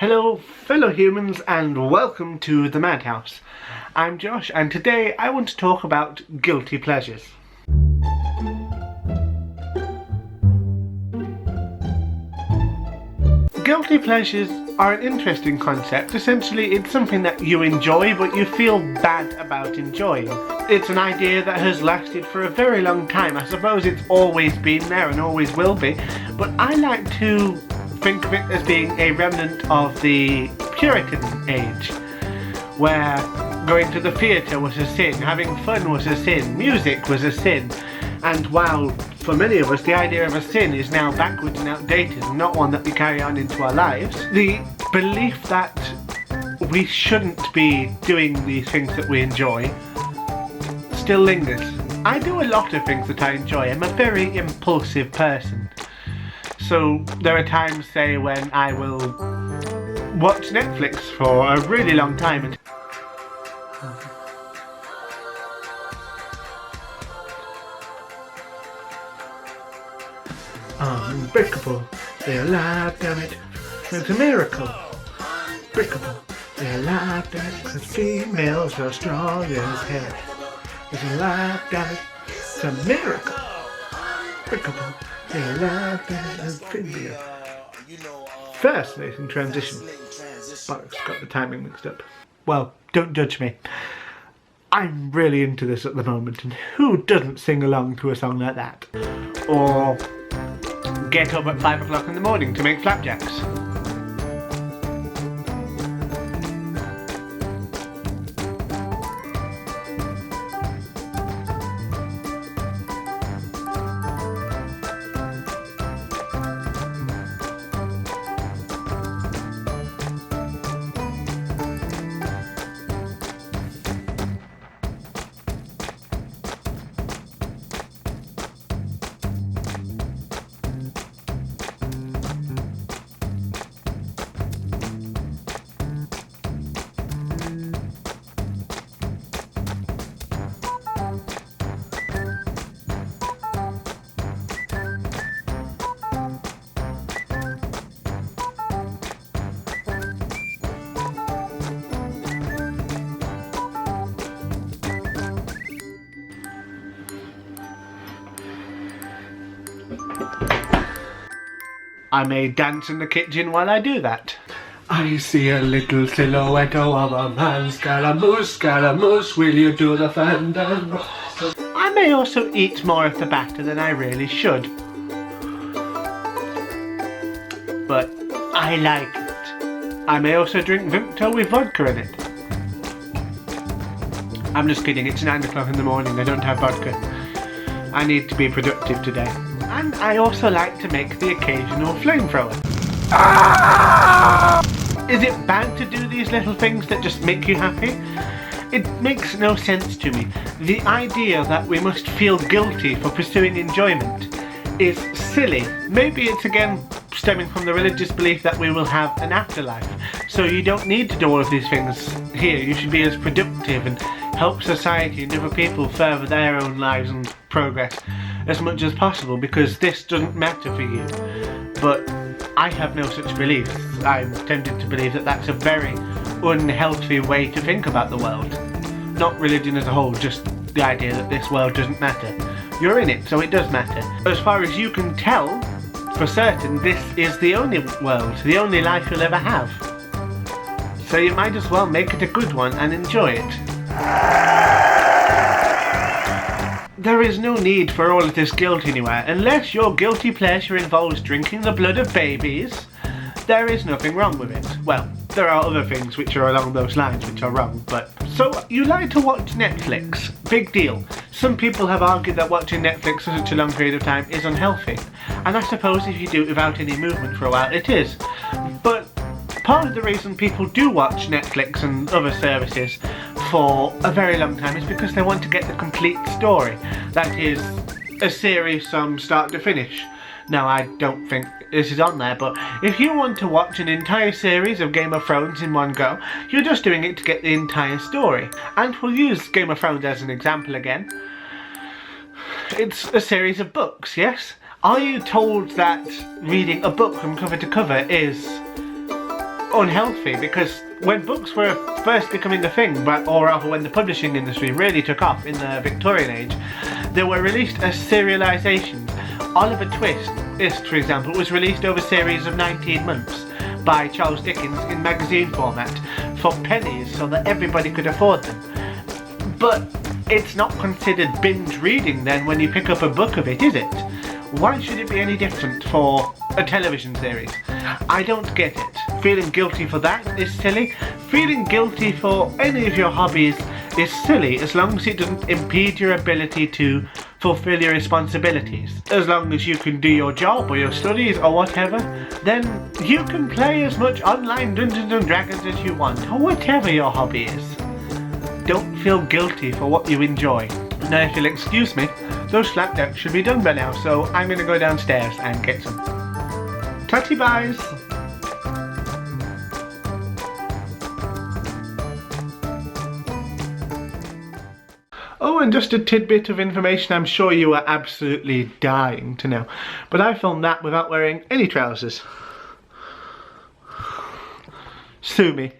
Hello fellow humans and welcome to the Madhouse. I'm Josh and today I want to talk about guilty pleasures. Guilty pleasures are an interesting concept. Essentially it's something that you enjoy but you feel bad about enjoying. It's an idea that has lasted for a very long time. I suppose it's always been there and always will be, but I like to think of it as being a remnant of the Puritan age, where going to the theatre was a sin, having fun was a sin, music was a sin, and while for many of us the idea of a sin is now backwards and outdated and not one that we carry on into our lives, the belief that we shouldn't be doing these things that we enjoy still lingers. I do a lot of things that I enjoy. I'm a very impulsive person. So there are times, say, when I will watch Netflix for a really long time and Unbreakable, they're alive, damn it, it's a miracle. Unbreakable, they're alive, damn it, cause females are strong as hell. It's alive, damn it, it's a miracle. Unbreakable. Fascinating transition. Oh, I've got the timing mixed up. Well, don't judge me. I'm really into this at the moment, and who doesn't sing along to a song like that? Or get up at 5 o'clock in the morning to make flapjacks. I may dance in the kitchen while I do that. I see a little silhouette of a man, Scaramouche, will you do the fandango? I may also eat more of the batter than I really should. But I like it. I may also drink Vimto with vodka in it. I'm just kidding, it's 9 o'clock in the morning, I don't have vodka. I need to be productive today. And I also like to make the occasional flamethrower. Is it bad to do these little things that just make you happy? It makes no sense to me. The idea that we must feel guilty for pursuing enjoyment is silly. Maybe it's again stemming from the religious belief that we will have an afterlife. So you don't need to do all of these things here. You should be as productive and help society and other people further their own lives and progress as much as possible, because this doesn't matter for you. But I have no such beliefs. I'm tempted to believe that that's a very unhealthy way to think about the world. Not religion as a whole, just the idea that this world doesn't matter. You're in it, so it does matter. As far as you can tell, for certain, this is the only world, the only life you'll ever have. So you might as well make it a good one and enjoy it. There is no need for all of this guilt anywhere. Unless your guilty pleasure involves drinking the blood of babies, there is nothing wrong with it. Well, there are other things which are along those lines which are wrong, but... So, you like to watch Netflix. Big deal. Some people have argued that watching Netflix for such a long period of time is unhealthy. And I suppose if you do it without any movement for a while, it is. But part of the reason people do watch Netflix and other services for a very long time is because they want to get the complete story. That is, a series from start to finish. Now, I don't think this is on there, but if you want to watch an entire series of Game of Thrones in one go, you're just doing it to get the entire story. And we'll use Game of Thrones as an example again. It's a series of books, yes? Are you told that reading a book from cover to cover is unhealthy, because when books were first becoming a thing, or rather when the publishing industry really took off in the Victorian age, they were released as serialisations. Oliver Twist, for example, was released over a series of 19 months by Charles Dickens in magazine format for pennies so that everybody could afford them. But it's not considered binge reading then when you pick up a book of it, is it? Why should it be any different for a television series? I don't get it. Feeling guilty for that is silly. Feeling guilty for any of your hobbies is silly as long as it doesn't impede your ability to fulfill your responsibilities. As long as you can do your job or your studies or whatever, then you can play as much online Dungeons and Dragons as you want, or whatever your hobby is. Don't feel guilty for what you enjoy. Now, if you'll excuse me, those flapjacks should be done by now, so I'm going to go downstairs and get some. Tatty byes! Oh, and just a tidbit of information I'm sure you are absolutely dying to know, but I filmed that without wearing any trousers. Sue me.